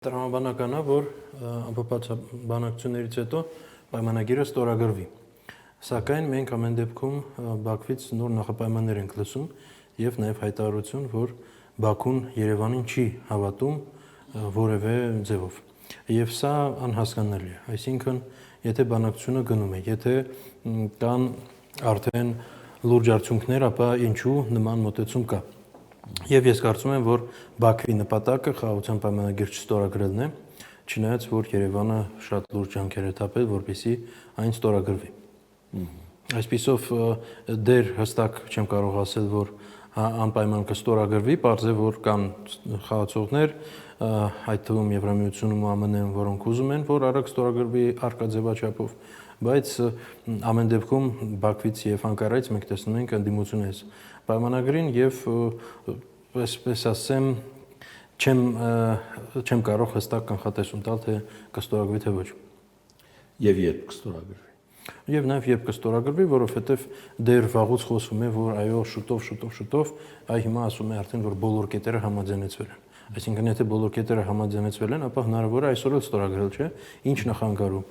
Տրամաբանական է, որ ամփոփած բանակցություններից հետո պայմանագիրը ստորագրվի։ Սակայն մենք ամեն դեպքում Բաքվից նոր նախապայմաններ ենք լսում եւ նաեւ հայտարարություն, որ Բաքուն Երևանին չի հավատում որևէ ձևով։ Եվ սա անհասկանալի է։ Այսինքն, եթե բանակցությունը գնում է, եթե կան արդեն լուրջ արդյունքներ, ապա ինչու նման մոտեցում կա։ Եվ ես կարծում եմ, որ Բաքվի նպատակը խաղաղության պայմանագիր չստորագրելն է, չնայած որ Երևանը շատ լուրջ ջանքեր է թափել, որպեսզի այն ստորագրվի։ Այսպիսով դեռ հստակ չեմ կարող ասել, որ անպայման կստորագրվի, պարզ է, որ կան խաղացողներ, այդ թվում Եվրամիությունում ու ԱՄՆ-ն, որոնք ուզում են, որ արագ ստորագրվի առկա ձևաչափով, բայց ամեն դեպքում Բաքվից եւ Անկարայից մենք տեսնում ենք ընդդիմություն այս պայմանագրին եւ այսպես ասեմ չեմ կարող հստակ կանխատեսում տալ, թե կստորագրվի թե ոչ։ Եվ երբ կստորագրվի։ Եվ նաև երբ կստորագրվի, որովհետև դեռ վաղուց խոսվում է, որ այո, շուտով, այ հիմա ասում է արդեն, որ բոլոր կետերը համաձայնեցվել են։ Այսինքն, եթե բոլոր կետերը համաձայնեցվել են, ապա հնարավոր է այսօր էլ ստորագրել, չէ՞։ Ինչ նախանգարում